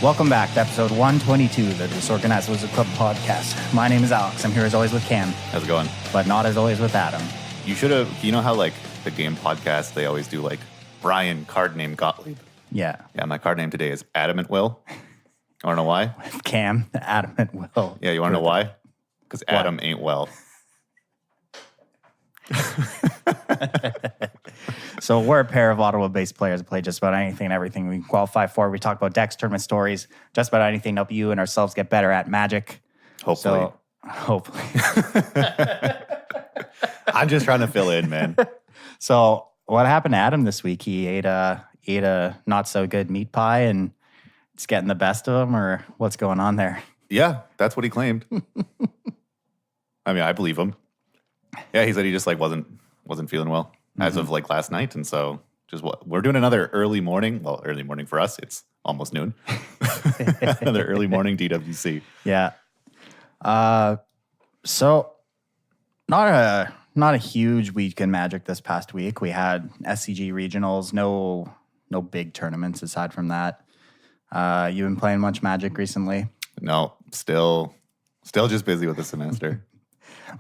Welcome back to episode 122 of the Disorganized Wizard Club podcast. My name is Alex. I'm here as always with Cam. How's it going? But not as always with Adam. You should have, you know how like the game podcast, they always do like Brian, card name Gottlieb. Yeah. Yeah, my card name today is Adamant Will. I want to know why? Cam, the Adamant Will. Yeah, you want to know why? Because Adam ain't well. So we're a pair of Ottawa-based players that play just about anything and everything we can qualify for. We talk about decks, tournament stories, just about anything to help you and ourselves get better at Magic. Hopefully. Hopefully. I'm just trying to fill in, man. So what happened to Adam this week? He ate a not so good meat pie and it's getting the best of him, or what's going on there? Yeah, that's what he claimed. I mean, I believe him. Yeah, he said he just like wasn't feeling well as of like last night, and so we're doing another early morning. Well, early morning for us, it's almost noon. Another early morning DWC. Yeah. So not a huge week in Magic this past week. We had SCG regionals, no big tournaments aside from that. You been playing much Magic recently? No, still just busy with the semester.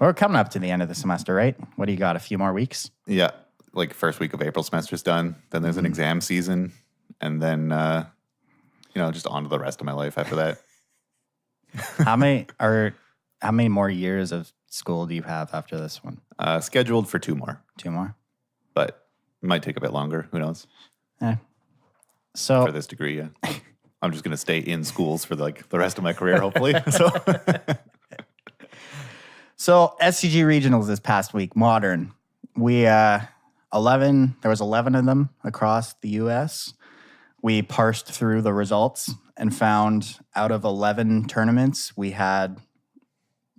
We're coming up to the end of the semester, right? What do you got? A few more weeks? Yeah, like first week of April semester's done. Then there's an exam season, and then just on to the rest of my life after that. How many more years of school do you have after this one? Scheduled for 2 more. 2 more, But it might take a bit longer. Who knows? So for this degree, yeah. I'm just gonna stay in schools for like the rest of my career, hopefully. So SCG regionals this past week, modern. There was 11 of them across the US. We parsed through the results and found out of 11 tournaments, we had,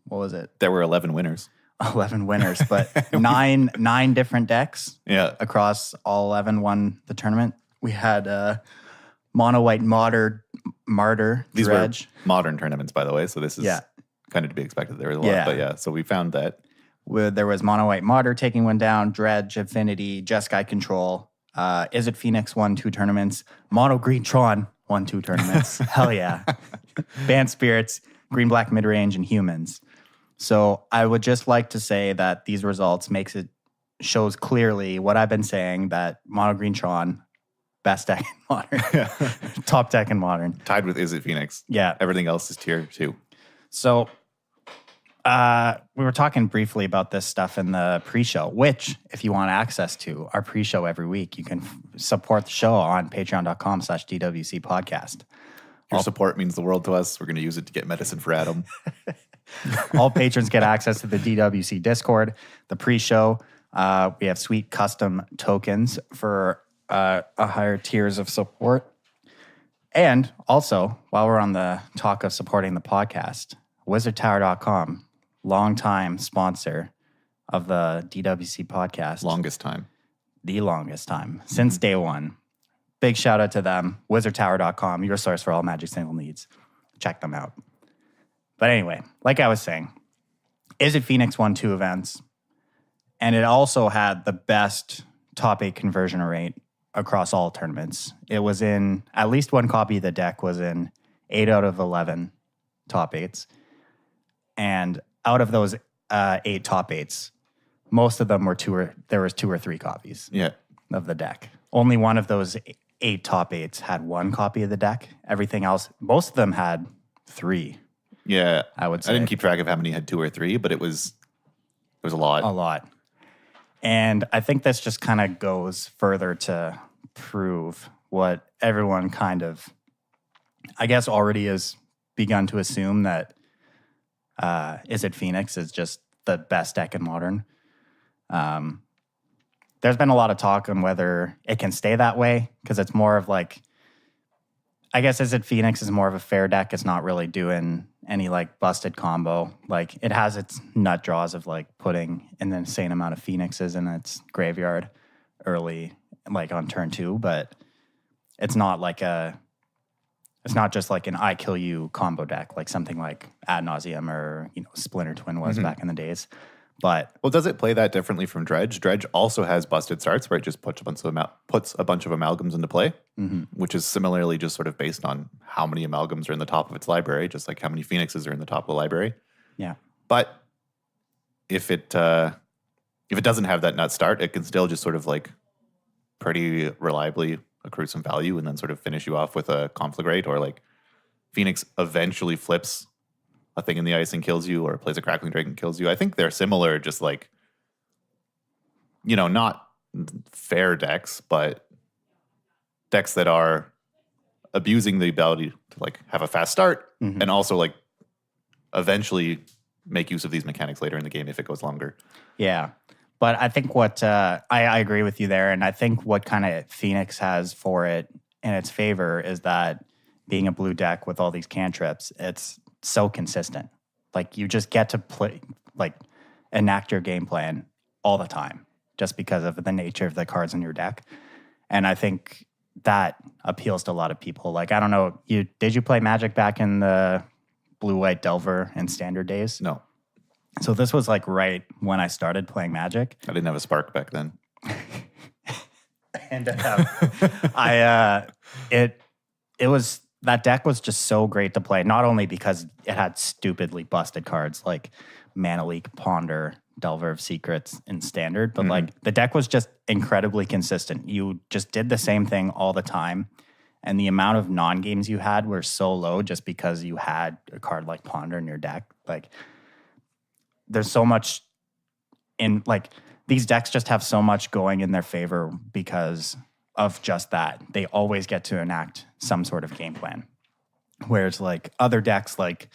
what was it? There were 11 winners. 11 winners, but nine different decks. Yeah. Across all 11 won the tournament. We had Mono White Martyr, These Dredge. were modern tournaments, by the way, so this is kind of to be expected. There was a lot, but yeah, so we found that. There was Mono White Martyr taking one down, Dredge, Affinity, Jeskai Control. Is It Phoenix won 2 tournaments. Mono Green Tron won 2 tournaments. Hell yeah. Band Spirits, Green Black Midrange, and Humans. So I would just like to say that these results shows clearly what I've been saying, that Mono Green Tron, best deck in Modern. Top deck in Modern. Tied with Is It Phoenix. Yeah. Everything else is tier 2. So we were talking briefly about this stuff in the pre-show, which if you want access to our pre-show every week, you can support the show on patreon.com/DWC Podcast. Your support means the world to us. We're going to use it to get medicine for Adam. All patrons get access to the DWC Discord, the pre-show. We have sweet custom tokens for a higher tiers of support. And also, while we're on the talk of supporting the podcast, wizardtower.com, longtime sponsor of the DWC podcast. Longest time. The longest time, since day one. Big shout out to them. Wizardtower.com, your source for all Magic single needs. Check them out. But anyway, like I was saying, Is It Phoenix won 2 events, and it also had the best top 8 conversion rate across all tournaments. It was in, at least one copy of the deck was in 8 out of 11 top 8s. And out of those 8 top 8s, most of them were there was 2 or 3 copies of the deck. Only one of those 8 top 8s had 1 copy of the deck. Everything else, most of them had 3. Yeah. I would say. I didn't keep track of how many had 2 or 3, but it was a lot. A lot. And I think this just kind of goes further to prove what everyone kind of, I guess, already has begun to assume, that Is It Phoenix is just the best deck in Modern. There's been a lot of talk on whether it can stay that way, because it's more of like, I guess Is It Phoenix is more of a fair deck. It's not really doing any like busted combo. Like, it has its nut draws of like putting an insane amount of Phoenixes in its graveyard early, like on turn 2, but it's not just like an I kill you combo deck, like something like Ad Nauseam or Splinter Twin was back in the days. But Well, does it play that differently from Dredge? Dredge also has busted starts where it just puts a bunch of amalgams into play, which is similarly just sort of based on how many amalgams are in the top of its library, just like how many phoenixes are in the top of the library. yeah. But if it doesn't have that nut start, it can still just sort of like pretty reliably accrue some value and then sort of finish you off with a conflagrate, or like Phoenix eventually flips a thing in the ice and kills you, or plays a Crackling Drake and kills you. I think they're similar, just like, not fair decks, but decks that are abusing the ability to like have a fast start and also like eventually make use of these mechanics later in the game if it goes longer. Yeah. But I think what I agree with you there. And I think what kind of Phoenix has for it in its favor is that being a blue deck with all these cantrips, it's so consistent. Like you just get to play, like enact your game plan all the time just because of the nature of the cards in your deck. And I think that appeals to a lot of people. Like, I don't know, did you play Magic back in the blue-white Delver and Standard days? No. So this was like right when I started playing Magic. I didn't have a Spark back then. And it was, that deck was just so great to play, not only because it had stupidly busted cards like Mana Leak, Ponder, Delver of Secrets, and Standard, but like the deck was just incredibly consistent. You just did the same thing all the time, and the amount of non-games you had were so low just because you had a card like Ponder in your deck. Like, there's so much in, like, these decks just have so much going in their favor because of just that. They always get to enact some sort of game plan. Whereas like other decks like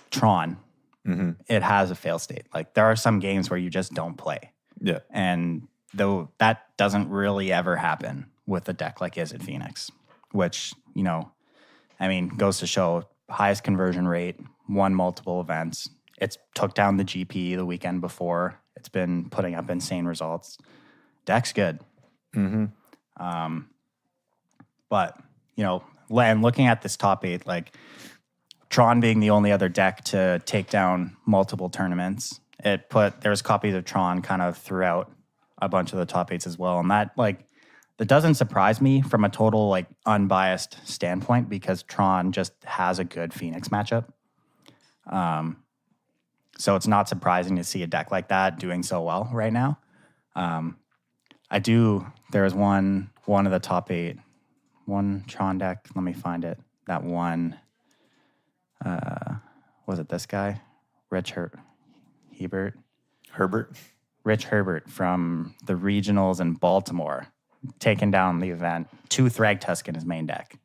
Tron, it has a fail state. Like there are some games where you just don't play. Yeah. And though that doesn't really ever happen with a deck like Is It Phoenix, which, goes to show highest conversion rate, won multiple events. It's took down the GP the weekend before. It's been putting up insane results. Deck's good. But, and looking at this top 8, like Tron being the only other deck to take down multiple tournaments, there's copies of Tron kind of throughout a bunch of the top 8s as well. And that doesn't surprise me from a total like unbiased standpoint because Tron just has a good Phoenix matchup. So it's not surprising to see a deck like that doing so well right now. There's one of the top 8, one Tron deck. Let me find it. That one, was it this guy? Rich Herbert from the regionals in Baltimore, taking down the event. 2 Thragtusk in his main deck,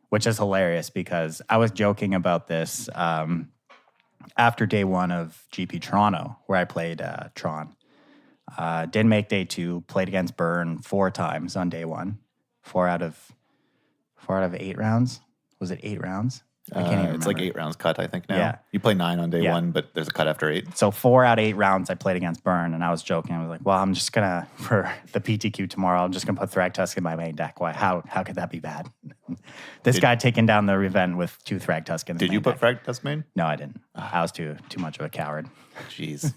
which is hilarious because I was joking about this after day 1 of GP Toronto, where I played Tron. Didn't make day 2, played against Burn 4 times on day 1. 4 out of 8 rounds. Was it 8 rounds? I can't even remember. It's like 8 rounds cut, I think now. Yeah. You play 9 on day 1, but there's a cut after 8. So 4 out of 8 rounds I played against Burn, and I was joking. I was like, well, I'm just going to, for the PTQ tomorrow, I'm just going to put Thragtusk in my main deck. Why? How could that be bad? This guy taking down the event with 2 Thragtusk in his Did you put deck. Thragtusk main? No, I didn't. I was too much of a coward. Jeez.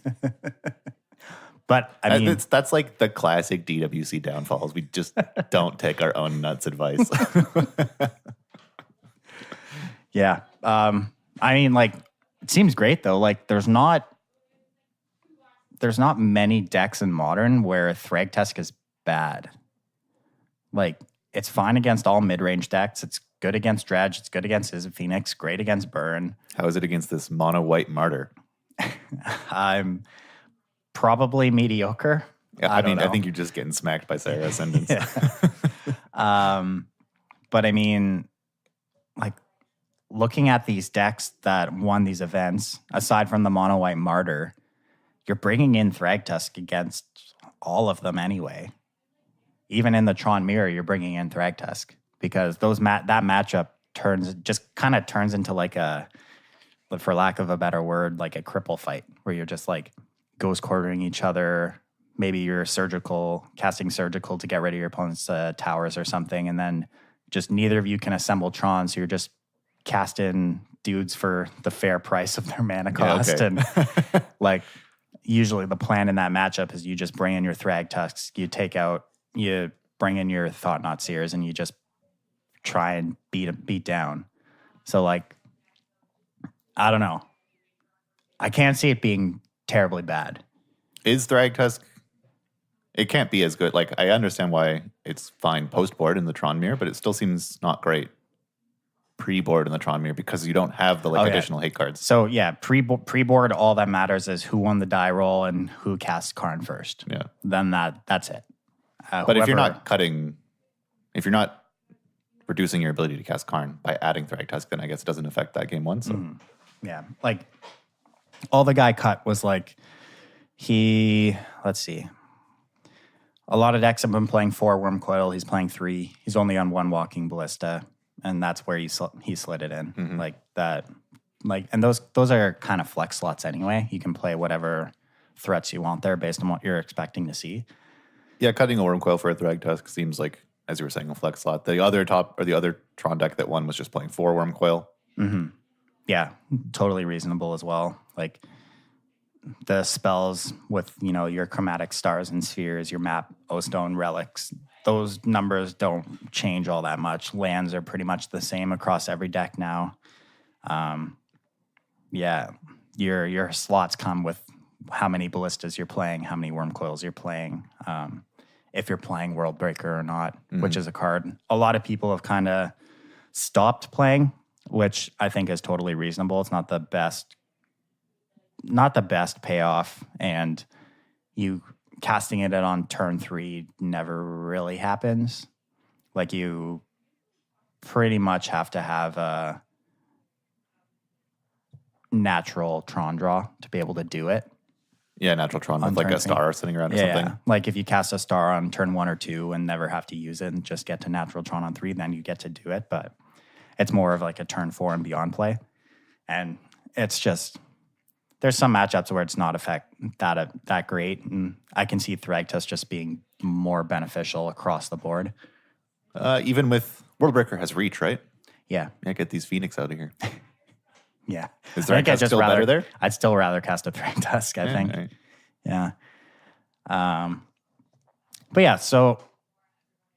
But I mean, that's like the classic DWC downfalls. We just don't take our own nuts advice. yeah. It seems great though. Like there's not many decks in Modern where Thragtusk is bad. Like it's fine against all mid-range decks. It's good against Dredge. It's good against Is It Phoenix. Great against Burn. How is it against this mono white martyr? I'm probably mediocre. Yeah, I think you're just getting smacked by Sarah Ascendance. But I mean, like looking at these decks that won these events, aside from the mono white martyr, you're bringing in Thragtusk against all of them anyway. Even in the Tron Mirror, you're bringing in Thragtusk because that matchup turns into like a, for lack of a better word, like a cripple fight where you're just like ghost quartering each other. Maybe you're casting surgical to get rid of your opponent's towers or something, and then just neither of you can assemble Tron, so you're just casting dudes for the fair price of their mana cost. Yeah, okay. And like usually the plan in that matchup is you just bring in your Thrag Tusks, you bring in your Thought-Knot Seers, and you just try and beat down. So, like, I don't know. I can't see it being terribly bad. Is Thrag Tusk... It can't be as good. Like, I understand why it's fine post-board in the Tron Mirror, but it still seems not great pre-board in the Tron Mirror because you don't have the additional hate cards. So, yeah, pre-board, all that matters is who won the die roll and who cast Karn first. Yeah. Then that's it. But if you're not reducing your ability to cast Karn by adding Thrag Tusk, then I guess it doesn't affect that game one. So. Yeah. Like, all the guy cut was like, let's see. A lot of decks have been playing 4 Worm Coil. He's playing 3. He's only on 1 Walking Ballista, and that's where he slid it in. Mm-hmm. Like that. Like, and those are kind of flex slots anyway. You can play whatever threats you want there based on what you're expecting to see. Yeah, cutting a Worm Coil for a Thrag Tusk seems like, as you were saying, a flex slot. The other Tron deck that won was just playing 4 Worm Coil. Mm-hmm. Yeah, totally reasonable as well. Like, the spells with, your chromatic stars and spheres, your map, O-Stone, relics, those numbers don't change all that much. Lands are pretty much the same across every deck now. Yeah, your slots come with how many ballistas you're playing, how many Worm Coils you're playing, if you're playing World Breaker or not, which is a card a lot of people have kind of stopped playing, which I think is totally reasonable. It's not the best payoff, and you casting it on turn 3 never really happens. Like, you pretty much have to have a natural Tron draw to be able to do it. Yeah, natural Tron with like a star sitting around or something. Yeah, like if you cast a star on turn 1 or 2 and never have to use it and just get to natural Tron on 3, then you get to do it. But it's more of like a turn 4 and beyond play. And it's just... There's some matchups where it's not that great, and I can see Thrag Tusk just being more beneficial across the board. Even with World Breaker has reach, right? Yeah. Yeah, get these Phoenix out of here. Yeah. Is Thrag Tusk still better there? I'd still rather cast a Thrag Tusk, I think. Right. Yeah. But yeah, so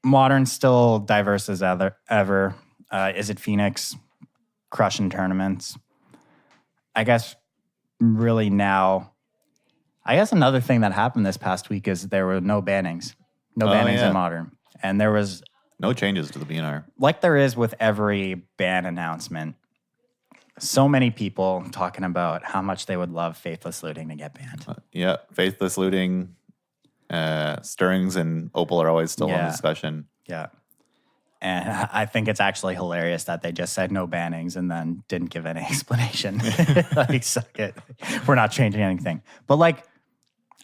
Modern's still diverse as ever. Is it Phoenix? Crushing tournaments. I guess... Really now, I guess another thing that happened this past week is there were no bannings. No bannings in Modern. And there was... No changes to the BNR. Like there is with every ban announcement, so many people talking about how much they would love Faithless Looting to get banned. Yeah, Faithless Looting, Stirrings and Opal are always still on discussion. Yeah. And I think it's actually hilarious that they just said no bannings and then didn't give any explanation. Like, suck it. We're not changing anything. But like,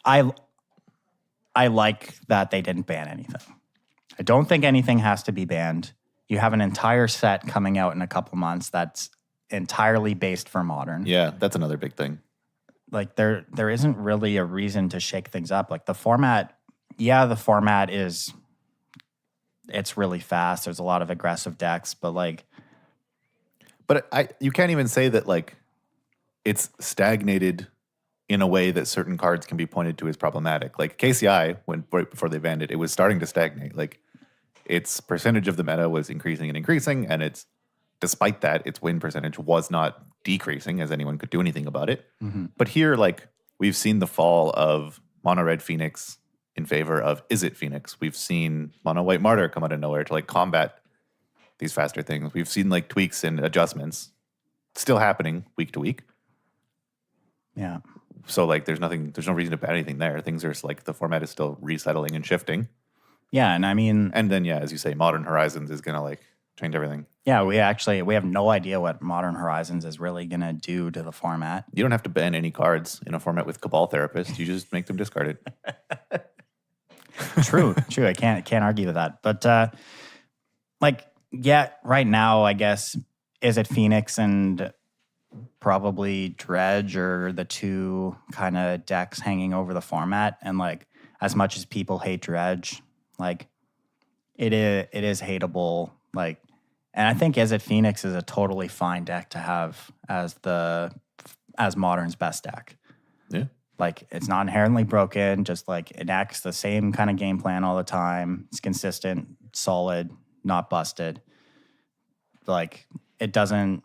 I like that they didn't ban anything. I don't think anything has to be banned. You have an entire set coming out in a couple months that's entirely based for Modern. Yeah, that's another big thing. Like there isn't really a reason to shake things up. Like the format is... It's really fast. There's a lot of aggressive decks, but like... But you can't even say that, like, it's stagnated in a way that certain cards can be pointed to as problematic. Like, KCI, right before they banned it, it was starting to stagnate. Like, its percentage of the meta was increasing and increasing, and despite that, its win percentage was not decreasing, as anyone could do anything about it. Mm-hmm. But here, like, we've seen the fall of Mono Red Phoenix in favor of Is It Phoenix. We've seen Mono White Martyr come out of nowhere to like combat these faster things. We've seen like tweaks and adjustments still happening week to week. Yeah. So like there's no reason to ban anything there. Things are like the format is still resettling and shifting. Yeah, and I mean... And then, yeah, as you say, Modern Horizons is going to like change everything. Yeah, we have no idea what Modern Horizons is really going to do to the format. You don't have to ban any cards in a format with Cabal Therapist. You just make them discarded. True. I can't argue with that. But right now, I guess, Is It Phoenix and probably Dredge are the two kind of decks hanging over the format. And like, as much as people hate Dredge, like it is hateable. Like, and I think Is It Phoenix is a totally fine deck to have as Modern's best deck. Yeah. Like, it's not inherently broken, just like it enacts the same kind of game plan all the time. It's consistent, solid, not busted. Like, it doesn't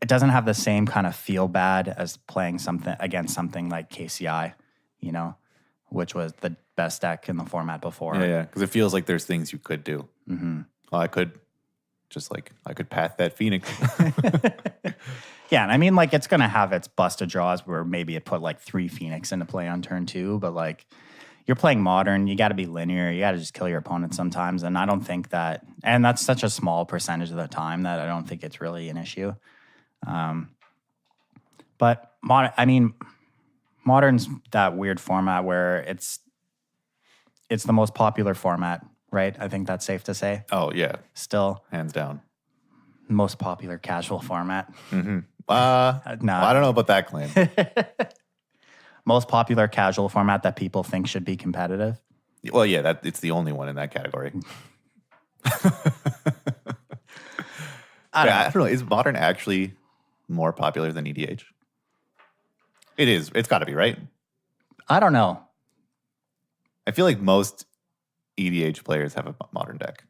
have the same kind of feel bad as playing something against something like KCI, which was the best deck in the format before. Yeah. Because it feels like there's things you could do. Mm-hmm. Well, I could path that Phoenix. Yeah, and I mean, like, it's going to have its busted draws where maybe it put like 3 Phoenix into play on turn 2, but like, you're playing Modern, you got to be linear, you got to just kill your opponent sometimes, and I don't think that, and that's such a small percentage of the time that I don't think it's really an issue. But Modern's that weird format where it's the most popular format, right? I think that's safe to say. Oh, yeah. Still. Hands down. Most popular casual format. Mm-hmm. No. Well, I don't know about that claim. Most popular casual format that people think should be competitive. Well, yeah, it's the only one in that category. I don't know. Is Modern actually more popular than EDH? It is. It's got to be, right? I don't know. I feel like most EDH players have a Modern deck.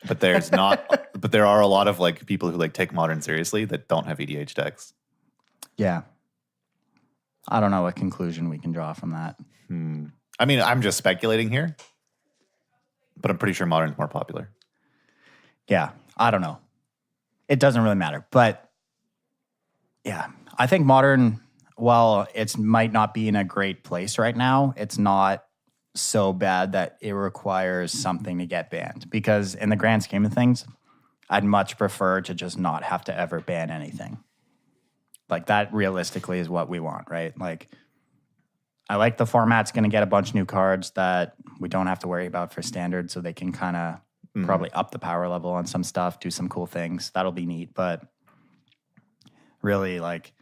But there's not. But there are a lot of like people who like take Modern seriously that don't have EDH decks. Yeah. I don't know what conclusion we can draw from that. I mean, I'm just speculating here, but I'm pretty sure Modern's more popular. Yeah, I don't know. It doesn't really matter, but yeah, I think Modern, while it might not be in a great place right now, it's not so bad that it requires something to get banned, because in the grand scheme of things, I'd much prefer to just not have to ever ban anything. Like, that realistically is what we want, right? Like, I like the format's going to get a bunch of new cards that we don't have to worry about for standard, so they can kind of probably up the power level on some stuff, do some cool things. That'll be neat, but really, like,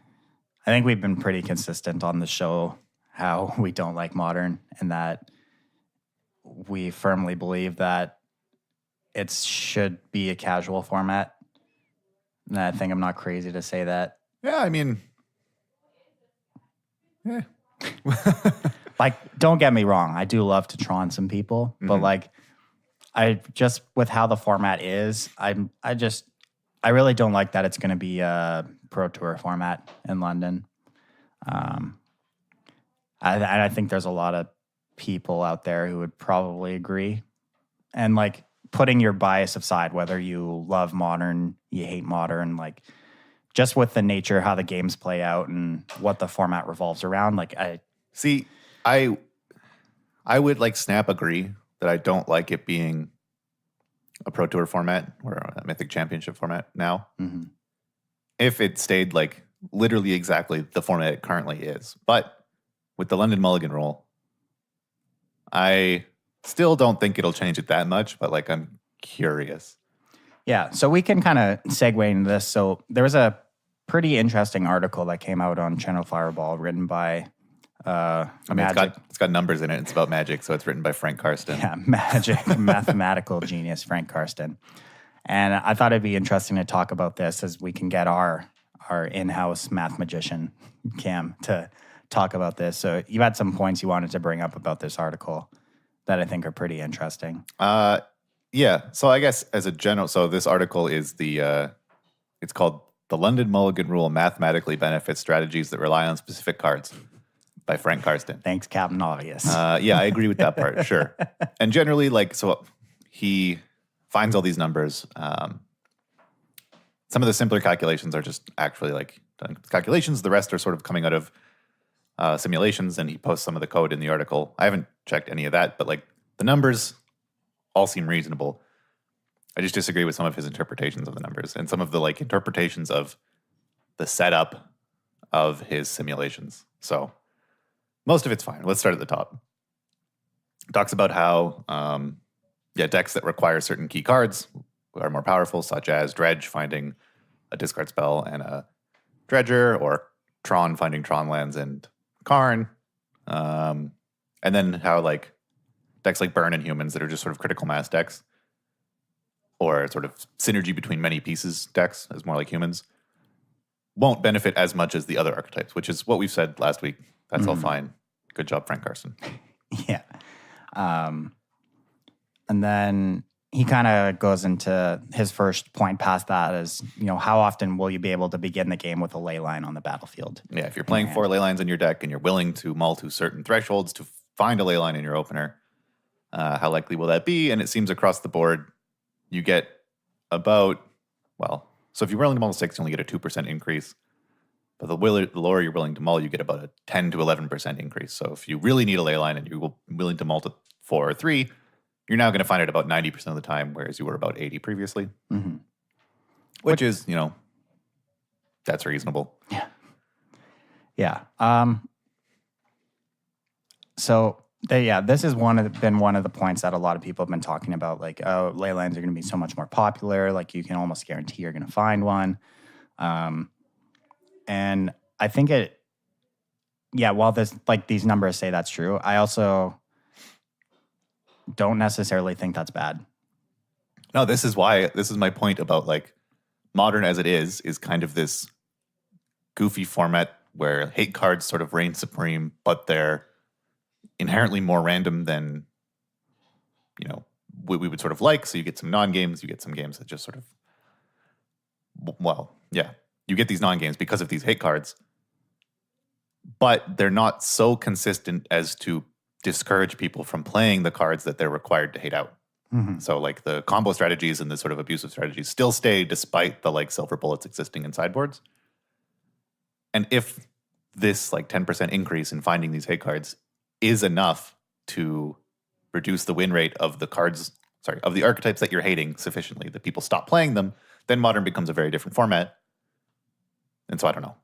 I think we've been pretty consistent on the show how we don't like Modern, and that we firmly believe that it should be a casual format. And I think I'm not crazy to say that. Yeah, I mean, yeah. Like, don't get me wrong, I do love to Tron some people, but like, I just, with how the format is, I really don't like that it's going to be a Pro Tour format in London. I think there's a lot of people out there who would probably agree. And like, putting your bias aside, whether you love Modern, you hate Modern, like, just with the nature how the games play out and what the format revolves around, like, I would like snap agree that I don't like it being a Pro Tour format or a Mythic Championship format now. Mm-hmm. If it stayed like literally exactly the format it currently is. But with the London Mulligan rule, I still don't think it'll change it that much, but like, I'm curious. Yeah, so we can kind of segue into this. So there was a pretty interesting article that came out on Channel Fireball written by it's got numbers in it. It's about Magic, so it's written by Frank Karsten. Yeah, Magic mathematical genius Frank Karsten. And I thought it'd be interesting to talk about this, as we can get our in-house math magician, Cam, to talk about this. So you had some points you wanted to bring up about this article that I think are pretty interesting. Yeah. So I guess as a general, so this article is it's called "The London Mulligan Rule Mathematically Benefits Strategies That Rely on Specific Cards" by Frank Karsten. Thanks, Captain Obvious. Yeah, I agree with that part. Sure. And generally, like, so he finds all these numbers. Some of the simpler calculations are just actually like done calculations. The rest are sort of coming out of simulations, and he posts some of the code in the article. I haven't checked any of that, but like, the numbers all seem reasonable. I just disagree with some of his interpretations of the numbers and some of the like interpretations of the setup of his simulations. So most of it's fine. Let's start at the top. Talks about how decks that require certain key cards are more powerful, such as Dredge finding a discard spell and a Dredger, or Tron finding Tron lands and Karn. And then how like decks like Burn and Humans that are just sort of critical mass decks, or sort of synergy between many pieces decks, as more like humans, won't benefit as much as the other archetypes, which is what we've said last week. That's all fine. Good job, Frank Carson. Yeah. And then he kind of goes into his first point past that is, how often will you be able to begin the game with a ley line on the battlefield? Yeah, if you're playing 4 ley lines in your deck and you're willing to mull to certain thresholds to find a ley line in your opener, how likely will that be? And it seems across the board, you get about, so if you're willing to mull 6, you only get a 2% increase. But the lower you're willing to mull, you get about a 10 to 11% increase. So if you really need a ley line and you're willing to mull to 4 or 3, you're now going to find it about 90% of the time, whereas you were about 80 previously. Mm-hmm. Which is, that's reasonable. Yeah. Yeah. This has been one of the points that a lot of people have been talking about, like, oh, ley lines are going to be so much more popular. Like, you can almost guarantee you're going to find one. And I think while these numbers say that's true, I also don't necessarily think that's bad. No, this is my point about, like, Modern as it is kind of this goofy format where hate cards sort of reign supreme, but they're inherently more random than, we would sort of like. So you get some non-games, you get some games that just sort of, you get these non-games because of these hate cards, but they're not so consistent as to discourage people from playing the cards that they're required to hate out. Mm-hmm. So, like, the combo strategies and the sort of abusive strategies still stay despite the, like, silver bullets existing in sideboards. And if this, like, 10% increase in finding these hate cards is enough to reduce the win rate of the archetypes that you're hating sufficiently that people stop playing them, then Modern becomes a very different format. And so I don't know.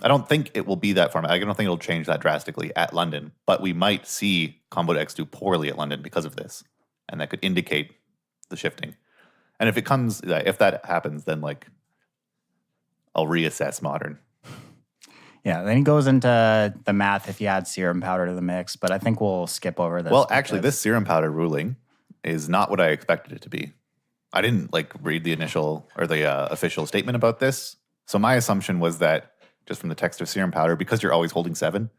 I don't think it will be that format. I don't think it'll change that drastically at London, but we might see combo decks do poorly at London because of this, and that could indicate the shifting. And if that happens, then, like, I'll reassess Modern. Yeah, then he goes into the math if you add serum powder to the mix, but I think we'll skip over this. Well, actually, this serum powder ruling is not what I expected it to be. I didn't, like, read the initial or the official statement about this, so my assumption was that, just from the text of serum powder, because you're always holding 7,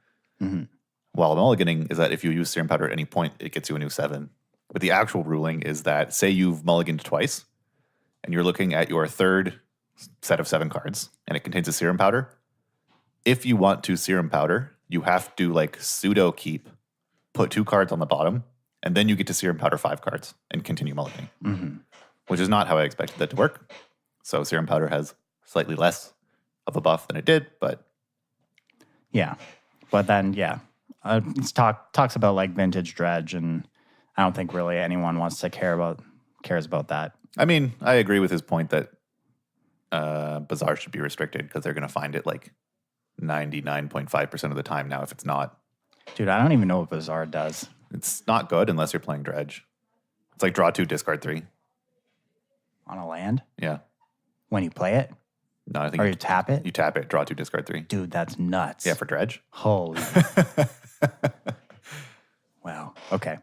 while mulliganing is that if you use serum powder at any point, it gets you a new 7. But the actual ruling is that, say you've mulliganed twice, and you're looking at your third set of 7 cards, and it contains a serum powder. If you want to serum powder, you have to, like, pseudo keep, put 2 cards on the bottom, and then you get to serum powder 5 cards and continue mulliganing, which is not how I expected that to work. So serum powder has slightly less of a buff than it did, but then it talks about, like, vintage dredge, and I don't think really anyone wants to cares about that. I mean, I agree with his point that Bazaar should be restricted because they're going to find it, like, 99.5% of the time now if it's not. Dude, I don't even know what Bazaar does. It's not good unless you're playing dredge. It's like draw 2, discard 3 on a land. Yeah, when you play it. No, I think you tap it? You tap it, draw 2, discard 3. Dude, that's nuts. Yeah, for dredge. Holy. Wow. Okay.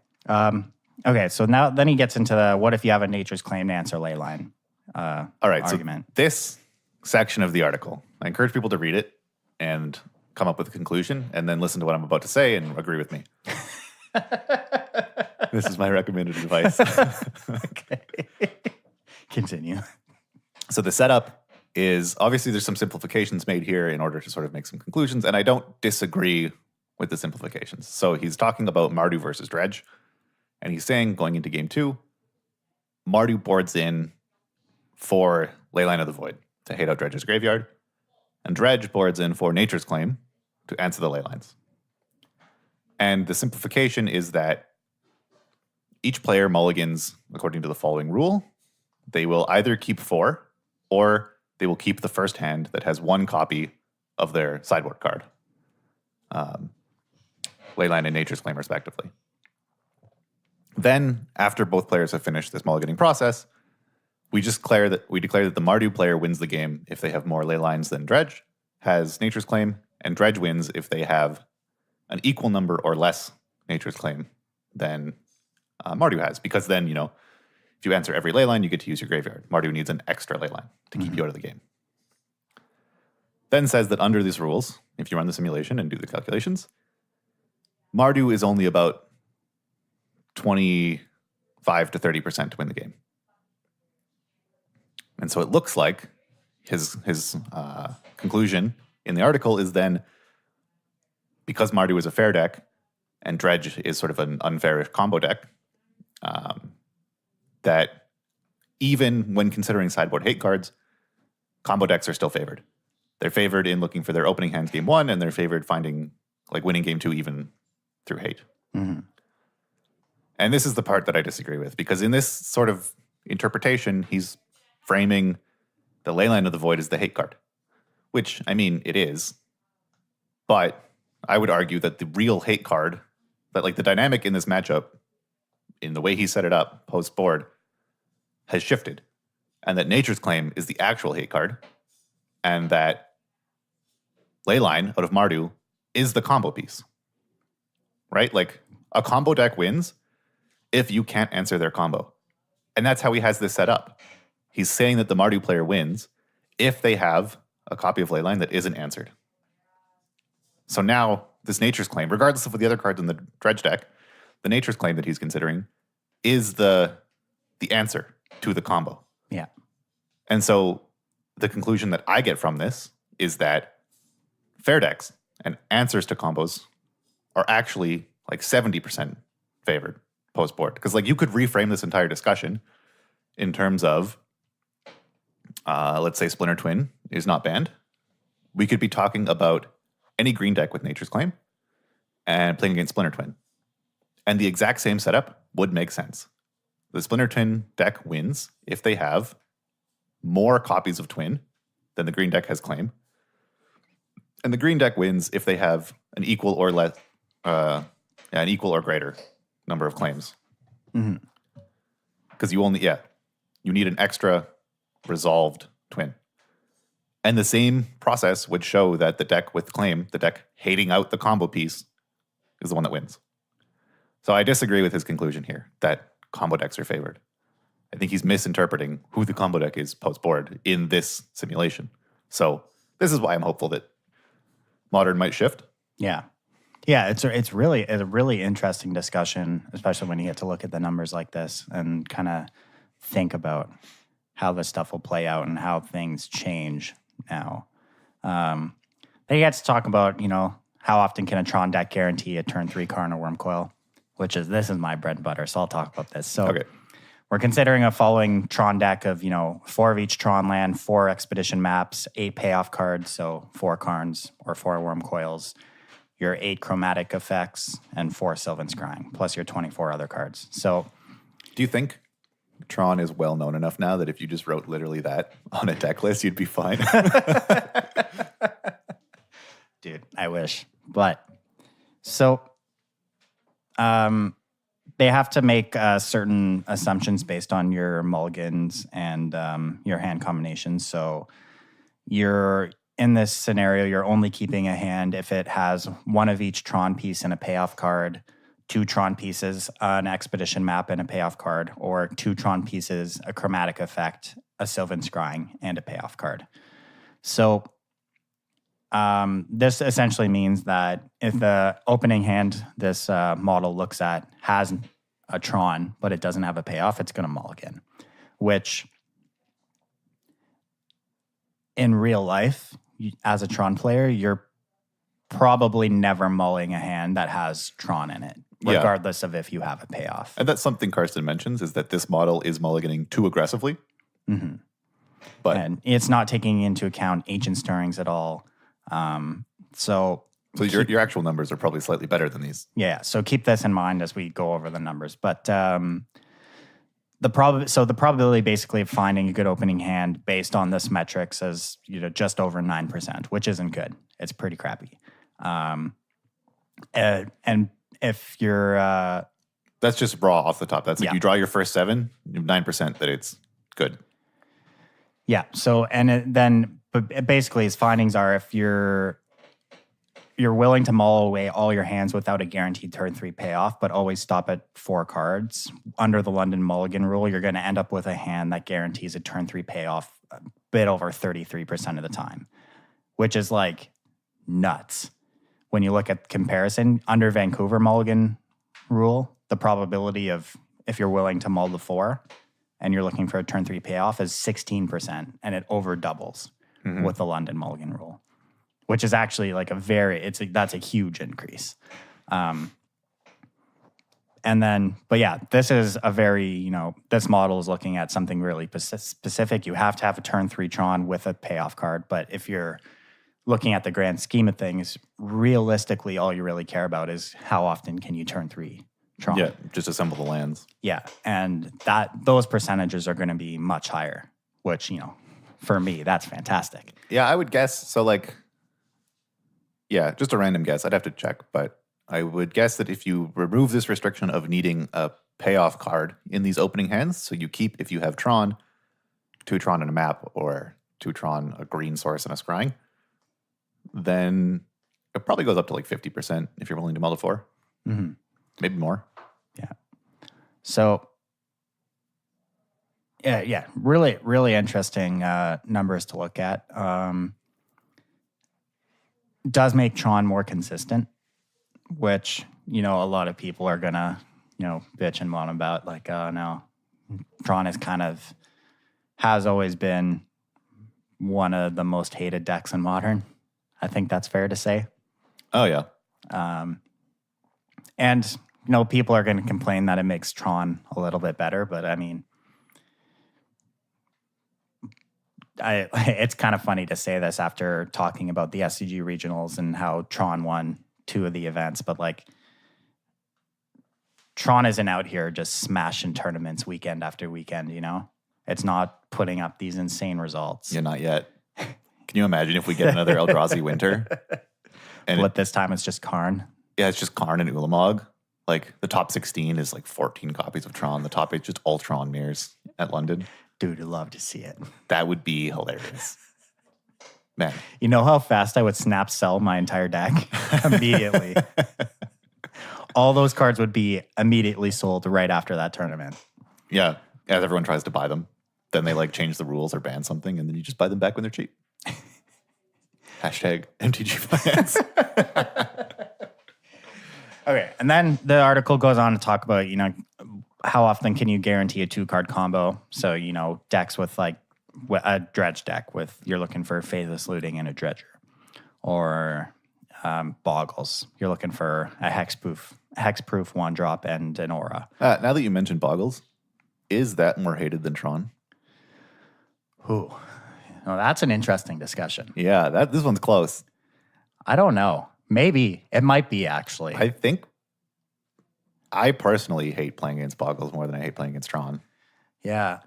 Okay, so then he gets into the what if you have a nature's claim to answer ley line all right, argument. So this section of the article, I encourage people to read it and come up with a conclusion and then listen to what I'm about to say and agree with me. This is my recommended advice. Okay. Continue. So the setup is, obviously there's some simplifications made here in order to sort of make some conclusions, and I don't disagree with the simplifications. So he's talking about Mardu versus Dredge, and he's saying going into game 2, Mardu boards in for Leyline of the Void to hate out Dredge's graveyard, and Dredge boards in for Nature's Claim to answer the Leylines. And the simplification is that each player mulligans according to the following rule. They will either keep 4 or they will keep the first hand that has 1 copy of their sideboard card. Leyline and Nature's Claim, respectively. Then, after both players have finished this mulliganing process, we declare that the Mardu player wins the game if they have more Leylines than Dredge has Nature's Claim, and Dredge wins if they have an equal number or less Nature's Claim than Mardu has. Because then, If you answer every ley line, you get to use your graveyard. Mardu needs an extra ley line to keep you out of the game. Then says that under these rules, if you run the simulation and do the calculations, Mardu is only about 25 to 30% to win the game. And so it looks like his conclusion in the article is then, because Mardu is a fair deck and Dredge is sort of an unfair combo deck, that even when considering sideboard hate cards, combo decks are still favored. They're favored in looking for their opening hands game 1, and they're favored finding like winning game 2 even through hate. Mm-hmm. And this is the part that I disagree with, because in this sort of interpretation, he's framing the Leyline of the Void as the hate card, which, I mean, it is. But I would argue that the real hate card, that like the dynamic in this matchup, in the way he set it up post-board, has shifted. And that Nature's Claim is the actual hate card, and that Leyline out of Mardu is the combo piece. Right? Like, a combo deck wins if you can't answer their combo. And that's how he has this set up. He's saying that the Mardu player wins if they have a copy of Leyline that isn't answered. So now, this Nature's Claim, regardless of the other cards in the Dredge deck, the Nature's Claim that he's considering is the answer to the combo. Yeah. And so the conclusion that I get from this is that fair decks and answers to combos are actually like 70% favored post-board. Because like you could reframe this entire discussion in terms of, let's say Splinter Twin is not banned. We could be talking about any green deck with Nature's Claim and playing against Splinter Twin. And the exact same setup would make sense. The Splinter Twin deck wins if they have more copies of Twin than the green deck has claim. And the green deck wins if they have an equal or less, an equal or greater number of claims. Because you need an extra resolved Twin. And the same process would show that the deck with claim, the deck hating out the combo piece, is the one that wins. So I disagree with his conclusion here that combo decks are favored. I think he's misinterpreting who the combo deck is post-board in this simulation. So this is why I'm hopeful that Modern might shift. Yeah. Yeah, it's really a really interesting discussion, especially when you get to look at the numbers like this and kind of think about how this stuff will play out and how things change now. Then you get to talk about, how often can a Tron deck guarantee a turn 3 Karn or Wormcoil, this is my bread and butter, so I'll talk about this. So okay. We're considering a following Tron deck of, 4 of each Tron land, 4 expedition maps, 8 payoff cards, so 4 Karns or 4 Wormcoils, your 8 chromatic effects, and 4 Sylvan Scrying, plus your 24 other cards. So, do you think Tron is well known enough now that if you just wrote literally that on a deck list, you'd be fine? Dude, I wish. But, so, they have to make certain assumptions based on your mulligans and your hand combinations. So in this scenario, you're only keeping a hand if it has 1 of each Tron piece and a payoff card, 2 Tron pieces, an expedition map and a payoff card, or 2 Tron pieces, a chromatic effect, a Sylvan Scrying, and a payoff card. So this essentially means that if the opening hand this model looks at has a Tron, but it doesn't have a payoff, it's going to mulligan, which in real life, as a Tron player, you're probably never mulling a hand that has Tron in it, regardless of if you have a payoff. And that's something Karsten mentions, is that this model is mulliganing too aggressively. Mm-hmm. But and it's not taking into account Ancient Stirrings at all. So your actual numbers are probably slightly better than these. Yeah, so keep this in mind as we go over the numbers. But the probability basically of finding a good opening hand based on this metric says just over 9%, which isn't good. It's pretty crappy. And if you're that's just raw off the top. That's like you draw your first 7, you have 9% that it's good. Yeah. So but basically his findings are if you're you're willing to mull away all your hands without a guaranteed turn 3 payoff, but always stop at 4 cards, under the London Mulligan rule, you're going to end up with a hand that guarantees a turn 3 payoff a bit over 33% of the time, which is like nuts. When you look at comparison, under Vancouver Mulligan rule, the probability of, if you're willing to mull the 4 and you're looking for a turn 3 payoff, is 16%, and it over doubles with the London Mulligan rule, which is actually like that's a huge increase. And then, but yeah, this is a very, this model is looking at something really specific. You have to have a turn 3 Tron with a payoff card, but if you're looking at the grand scheme of things, realistically, all you really care about is how often can you turn 3 Tron. Yeah, just assemble the lands. Yeah, and those percentages are going to be much higher, which, for me, that's fantastic. Yeah, I would guess, so like, yeah, just a random guess. I'd have to check, but I would guess that if you remove this restriction of needing a payoff card in these opening hands, so you keep, if you have Tron, 2 Tron and a map, or 2 Tron, a green source, and a scrying, then it probably goes up to like 50% if you're willing to mull the 4. Mm-hmm. Maybe more. Yeah. So, yeah, really, really interesting numbers to look at. Does make Tron more consistent, which, a lot of people are going to, bitch and moan about, like, no, Tron has always been one of the most hated decks in Modern. I think that's fair to say. Oh, yeah. And, people are going to complain that it makes Tron a little bit better, but I mean, it's kind of funny to say this after talking about the SCG regionals and how Tron won 2 of the events, but like, Tron isn't out here just smashing tournaments weekend after weekend, It's not putting up these insane results. Yeah, not yet. Can you imagine if we get another Eldrazi winter? And this time it's just Karn? Yeah, it's just Karn and Ulamog. Like, the top 16 is like 14 copies of Tron. The top 8 just all Tron mirrors at London. Dude, I'd love to see it. That would be hilarious. Man. You know how fast I would snap sell my entire deck? Immediately. All those cards would be immediately sold right after that tournament. Yeah, as everyone tries to buy them. Then they like change the rules or ban something, and then you just buy them back when they're cheap. Hashtag MTG Finance. Okay, and then the article goes on to talk about, how often can you guarantee a 2-card combo? So, decks with like a dredge deck with, you're looking for Faithless Looting and a Dredger. Or Boggles. You're looking for a hexproof 1-drop and an Aura. Now that you mentioned Boggles, is that more hated than Tron? Ooh, well, that's an interesting discussion. Yeah, this one's close. I don't know. Maybe. It might be, actually. I think I personally hate playing against Boggles more than I hate playing against Tron. Yeah.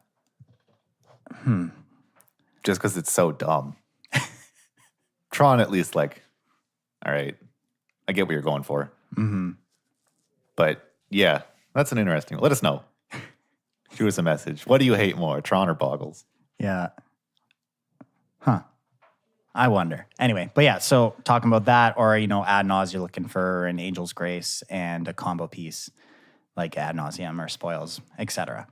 Just because it's so dumb. Tron, at least, like, all right, I get what you're going for. Mm-hmm. But, yeah, that's an interesting one. Let us know. Shoot us a message. What do you hate more, Tron or Boggles? Yeah. Huh. I wonder. Anyway, but yeah, so talking about that, or, ad nauseam, you're looking for an Angel's Grace and a combo piece like ad nauseam or spoils, etc.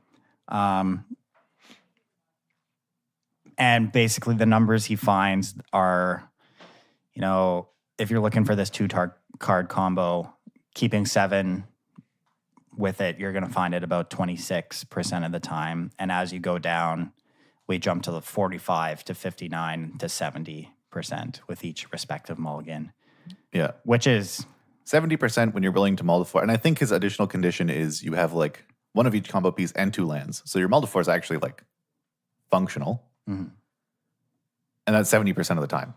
And basically the numbers he finds are, if you're looking for this 2-card combo, keeping 7 with it, you're going to find it about 26% of the time. And as you go down, we jump to the 45 to 59 to 70% with each respective mulligan. Yeah. Which is 70% when you're willing to mull the 4. And I think his additional condition is you have like 1 of each combo piece and 2 lands. So your mull the 4 is actually like functional. Mm-hmm. And that's 70% of the time.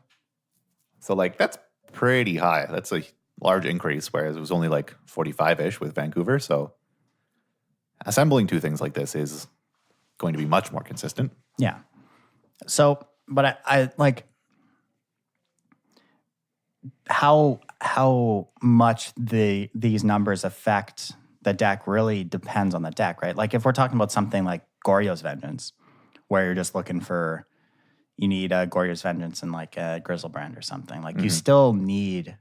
So like that's pretty high. That's a large increase, whereas it was only like 45-ish with Vancouver. So assembling 2 things like this is going to be much more consistent. Yeah. So, but I like how much these numbers affect the deck really depends on the deck, right? Like if we're talking about something like Goryo's Vengeance, where you're just looking for, you need a Goryo's Vengeance and like a Grizzlebrand or something. Like you still need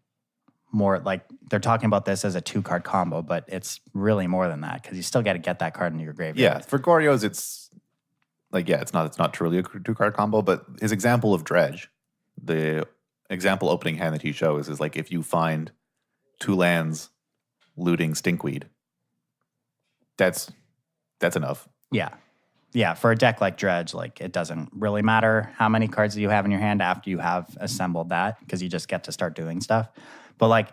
more like they're talking about this as a 2-card combo, but it's really more than that because you still got to get that card into your graveyard. Yeah, for Goryo's, it's like, yeah, it's not truly a 2-card combo, but his example of Dredge, the example opening hand that he shows is like if you find 2 lands looting Stinkweed, that's enough. Yeah. Yeah, for a deck like Dredge, like it doesn't really matter how many cards you have in your hand after you have assembled that because you just get to start doing stuff. But like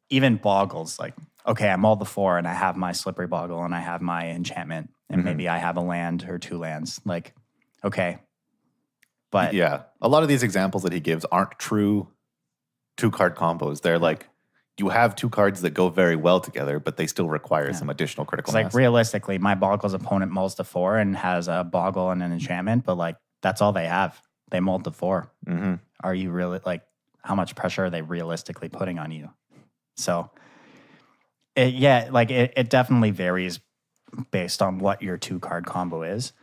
even Boggles, like, okay, I'm all the 4 and I have my Slippery Boggle and I have my enchantment and maybe I have a land or 2 lands. Like, okay. But yeah, a lot of these examples that he gives aren't true 2-card combos. They're like, you have 2 cards that go very well together, but they still require some additional critical mass. Like realistically, my Boggle's opponent mulls to 4 and has a Boggle and an enchantment, but like that's all they have. They mulled to 4. Mm-hmm. Are you really like how much pressure are they realistically putting on you? So, it definitely varies based on what your 2-card combo is.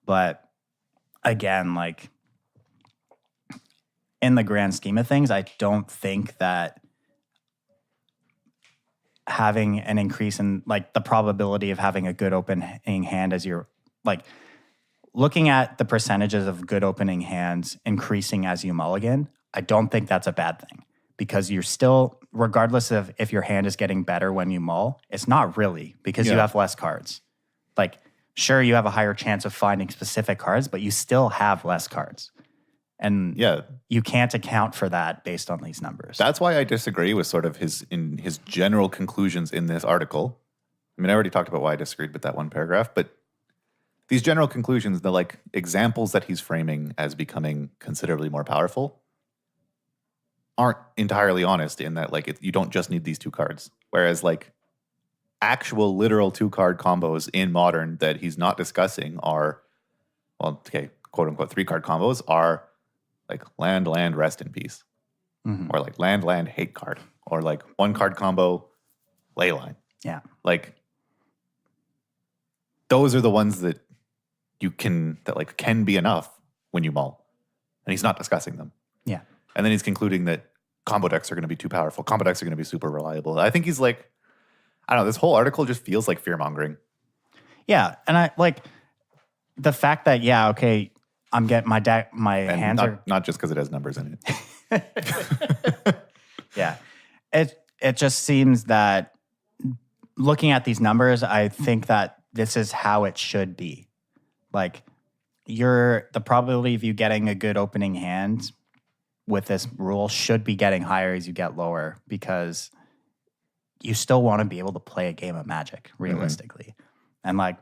But again, like in the grand scheme of things, I don't think that having an increase in like the probability of having a good opening hand as your like looking at the percentages of good opening hands increasing as you mulligan, I don't think that's a bad thing because you're still, regardless of if your hand is getting better when you mull, it's not really because you have less cards. Like, sure, you have a higher chance of finding specific cards, but you still have less cards. And you can't account for that based on these numbers. That's why I disagree with sort of his general conclusions in this article. I mean, I already talked about why I disagreed with that one paragraph, but these general conclusions, the like examples that he's framing as becoming considerably more powerful, aren't entirely honest in that like you don't just need these 2 cards. Whereas like actual literal 2-card combos in Modern that he's not discussing are, well, okay, quote unquote 3-card combos are like land, rest in peace. Or like land, hate card. Or like 1-card combo, leyline. Yeah. Like those are the ones that can be enough when you mull. And he's not discussing them. Yeah. And then he's concluding that combo decks are going to be too powerful. Combo decks are going to be super reliable. I think he's like, I don't know, this whole article just feels like fear-mongering. Yeah. And I like the fact that, okay, I'm getting my deck, my and hands are not just because it has numbers in it. Yeah. It just seems that looking at these numbers, I think that this is how it should be. Like the probability of you getting a good opening hand with this rule should be getting higher as you get lower because you still want to be able to play a game of Magic realistically. And like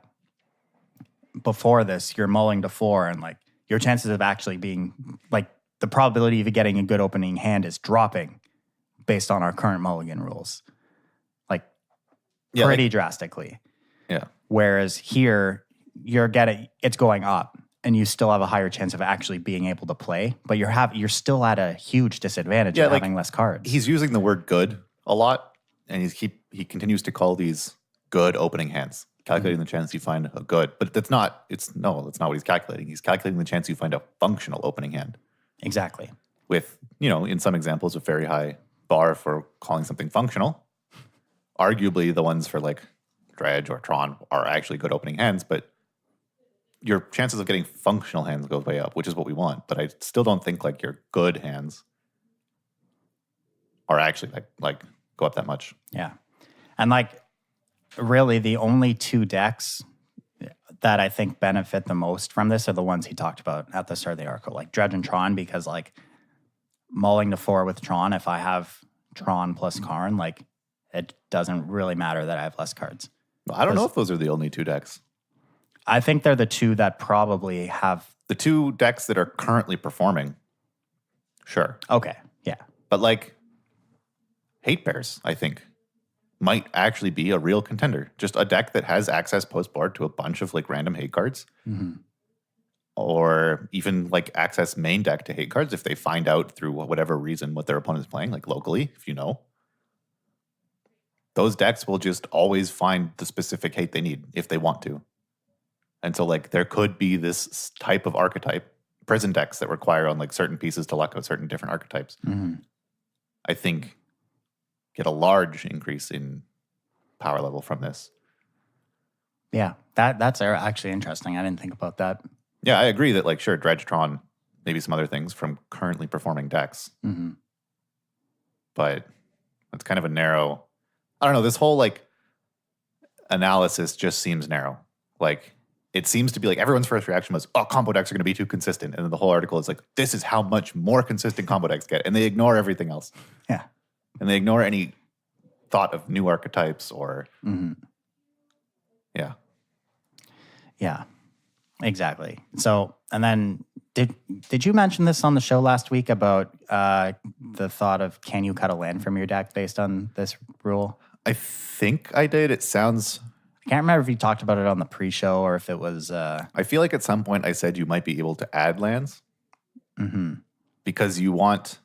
before this, you're mulling to 4 and like your chances of actually being like the probability of you getting a good opening hand is dropping based on our current mulligan rules. Like pretty drastically. Yeah. Whereas here it's going up and you still have a higher chance of actually being able to play, but you're still at a huge disadvantage of having less cards. He's using the word good a lot, and he continues to call these good opening hands, calculating the chance you find a good, but that's not what he's calculating. He's calculating the chance you find a functional opening hand. Exactly. With, in some examples, a very high bar for calling something functional. Arguably, the ones for like Dredge or Tron are actually good opening hands, but your chances of getting functional hands goes way up, which is what we want. But I still don't think like your good hands are actually like go up that much. Yeah. And like really the only 2 decks that I think benefit the most from this are the ones he talked about at the start of the article, like Dredge and Tron, because like mulling to 4 with Tron, if I have Tron plus Karn, like it doesn't really matter that I have less cards. Well, I don't know if those are the only 2 decks. I think they're the 2 that probably have the 2 decks that are currently performing. Sure. Okay. Yeah. But like Hate Bears, I think, might actually be a real contender. Just a deck that has access post-board to a bunch of like random hate cards. Or even like access main deck to hate cards if they find out through whatever reason what their opponent is playing, like locally, if you know. Those decks will just always find the specific hate they need if they want to. And so like there could be this type of archetype, prison decks that require on like certain pieces to luck out certain different archetypes. I think get a large increase in power level from this. Yeah, that's actually interesting. I didn't think about that. Yeah, I agree that, like, sure, Dredgetron, maybe some other things from currently performing decks. Mm-hmm. But it's kind of a narrow, I don't know, this whole, like, analysis just seems narrow. Like, it seems to be like everyone's first reaction was, oh, combo decks are going to be too consistent. And then the whole article is like, this is how much more consistent combo decks get. And they ignore everything else. Yeah. And they ignore any thought of new archetypes or, yeah. Yeah, exactly. So, and then did you mention this on the show last week about the thought of can you cut a land from your deck based on this rule? I think I did. It sounds... I can't remember if you talked about it on the pre-show or if it was... I feel like at some point I said you might be able to add lands. Mm-hmm. Because you want...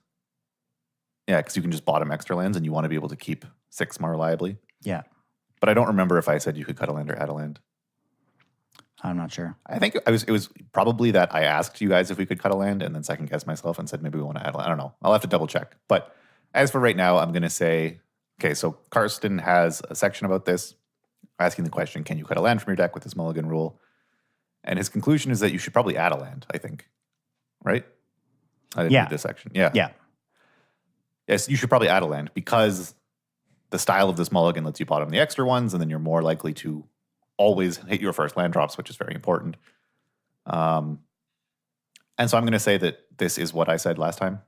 Yeah, because you can just bottom extra lands and you want to be able to keep 6 more reliably. Yeah. But I don't remember if I said you could cut a land or add a land. I'm not sure. I think it was probably that I asked you guys if we could cut a land and then second guessed myself and said maybe we want to add a land. I don't know. I'll have to double check. But as for right now, I'm going to say, okay, so Karsten has a section about this, asking the question, can you cut a land from your deck with this mulligan rule? And his conclusion is that you should probably add a land, I think. Right? I didn't read this section. Yeah. Yeah. Yes, you should probably add a land because the style of this mulligan lets you bottom the extra ones, and then you're more likely to always hit your first land drops, which is very important. And so I'm going to say that this is what I said last time.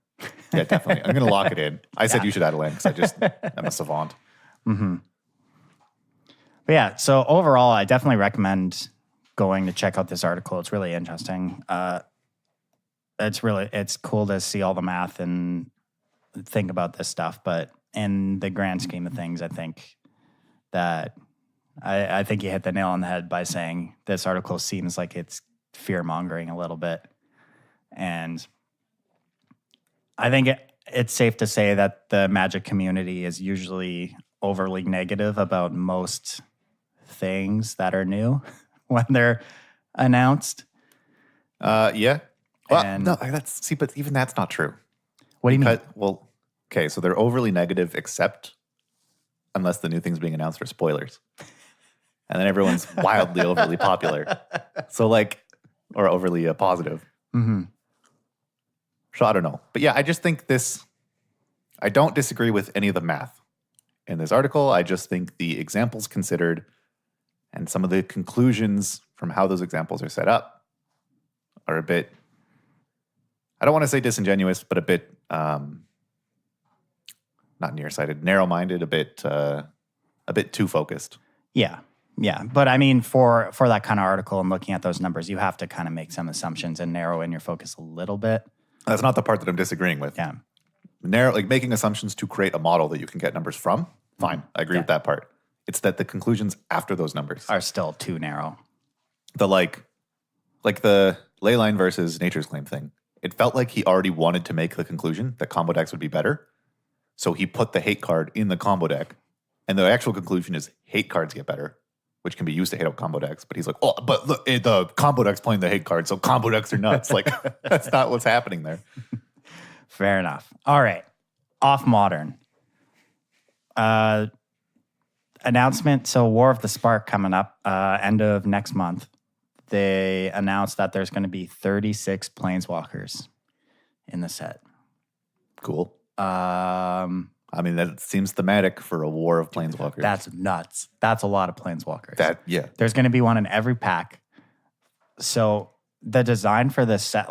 Yeah, definitely. I'm going to lock it in. I said you should add a land because I'm a savant. Mm-hmm. But yeah, so overall, I definitely recommend going to check out this article. It's really interesting. It's cool to see all the math and think about this stuff. But in the grand scheme of things, I think that I think you hit the nail on the head by saying this article seems like it's fear-mongering a little bit. And I think it's safe to say that the Magic community is usually overly negative about most things that are new when they're announced. Yeah. Well, no, but even that's not true. What do you mean? Well, okay, so they're overly negative except unless the new things being announced are spoilers. And then everyone's wildly overly popular. So or overly positive. Mm-hmm. So I don't know. But yeah, I just think I don't disagree with any of the math in this article. I just think the examples considered and some of the conclusions from how those examples are set up are a bit, I don't want to say disingenuous, but a bit, not nearsighted, narrow-minded, a bit too focused. Yeah. Yeah. But I mean, for that kind of article and looking at those numbers, you have to kind of make some assumptions and narrow in your focus a little bit. That's not the part that I'm disagreeing with. Yeah. Making assumptions to create a model that you can get numbers from. Fine. I agree with that part. It's that the conclusions after those numbers are still too narrow. The like the Leyline versus Nature's Claim thing. It felt like he already wanted to make the conclusion that combo decks would be better. So he put the hate card in the combo deck. And the actual conclusion is hate cards get better, which can be used to hate out combo decks. But he's like, oh, but look, the combo deck's playing the hate card, so combo decks are nuts. Like, that's not what's happening there. Fair enough. All right. Off Modern. Announcement. So War of the Spark coming up end of next month. They announced that there's going to be 36 Planeswalkers in the set. Cool. I mean, that seems thematic for a war of Planeswalkers. That's nuts. That's a lot of Planeswalkers. Yeah. There's going to be one in every pack. So the design for this set,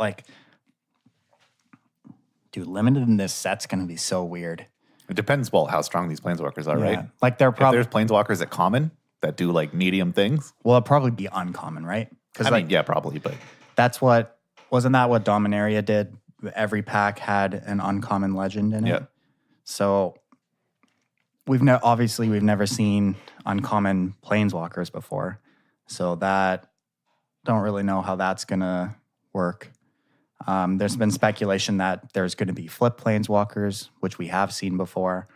limited in this set's going to be so weird. It depends, how strong these Planeswalkers are, right? Like they're probably... If there's Planeswalkers at common that do medium things. Well, it'll probably be uncommon, right? Yeah, probably, but... Wasn't that what Dominaria did? Every pack had an uncommon legend in it. Yeah. So we've never seen uncommon Planeswalkers before. So that don't really know how that's gonna work. There's been speculation that there's going to be flip Planeswalkers, which we have seen before.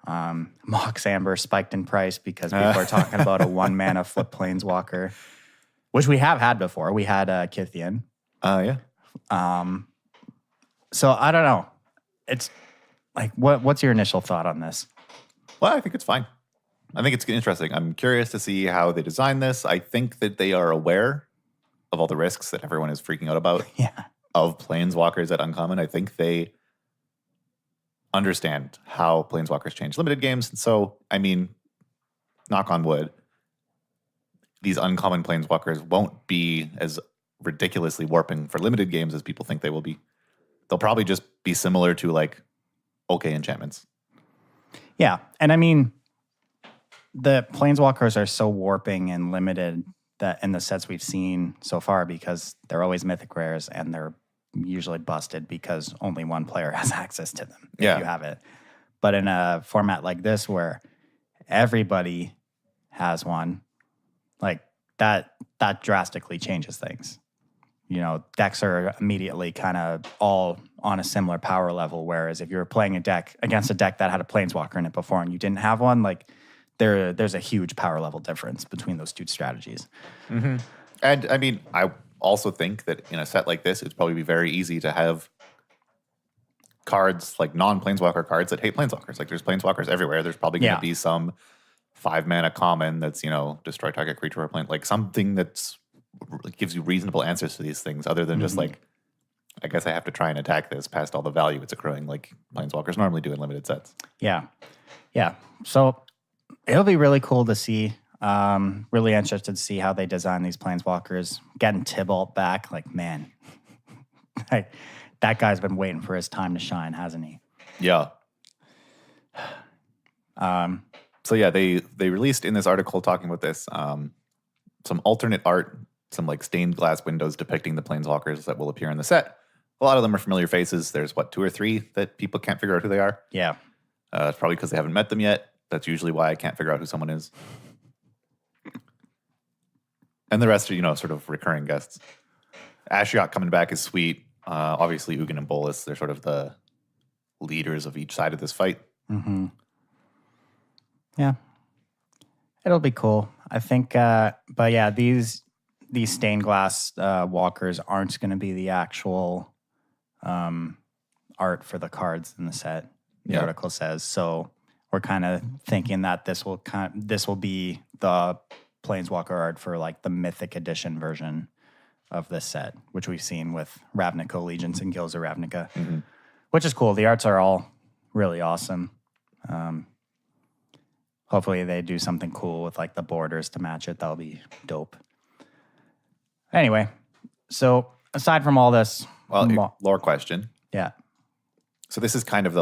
Mox Amber spiked in price because people are talking about a 1-mana flip Planeswalker, which we have had before. We had Kithian. Yeah. So I don't know. It's what's your initial thought on this? Well, I think it's fine. I think it's interesting. I'm curious to see how they design this. I think that they are aware of all the risks that everyone is freaking out about Yeah. of planeswalkers at Uncommon. I think they understand how planeswalkers change limited games. And so, I mean, knock on wood, these uncommon planeswalkers won't be as ridiculously warping for limited games as people think they will be. They'll probably just be similar to like okay enchantments. Yeah. And I mean, the planeswalkers are so warping and limited that in the sets we've seen so far because they're always mythic rares and they're usually busted because only one player has access to them if Yeah. you have it. But in a format like this where everybody has one, like that drastically changes things. You know, decks are immediately kind of all on a similar power level, whereas if you were playing a deck against a deck that had a planeswalker in it before and you didn't have one, like there's a huge power level difference between those two strategies. Mm-hmm. And I mean, I also think that in a set like this, it'd probably be very easy to have cards like non-planeswalker cards that hate planeswalkers. Like there's planeswalkers everywhere. There's probably going to be some 5-mana common that's, you know, destroy target creature or plant, like something that's gives you reasonable answers to these things other than just like, I guess I have to try and attack this past all the value it's accruing like planeswalkers normally do in limited sets. Yeah. Yeah. So it'll be really cool to see. Really interested to see how they design these planeswalkers. Getting Tybalt back, like, man, that guy's been waiting for his time to shine, hasn't he? Yeah. So yeah, they released in this article talking about this some alternate art, some like stained glass windows depicting the planeswalkers that will appear in the set. A lot of them are familiar faces. There's 2 or 3 that people can't figure out who they are. Yeah. It's probably because they haven't met them yet. That's usually why I can't figure out who someone is. And the rest are, you know, sort of recurring guests. Ashiok coming back is sweet. Obviously, Ugin and Bolas, they're sort of the leaders of each side of this fight. Mm-hmm. Yeah. It'll be cool. I think, but yeah, these stained glass walkers aren't going to be the actual art for the cards in the set, the article says. So we're kind of thinking that this will be the Planeswalker art for like the Mythic Edition version of this set, which we've seen with Ravnica Allegiance and Guilds of Ravnica, which is cool. The arts are all really awesome. Hopefully they do something cool with like the borders to match it. That'll be dope. Anyway, so aside from all this, well, lore question. Yeah. So this is kind of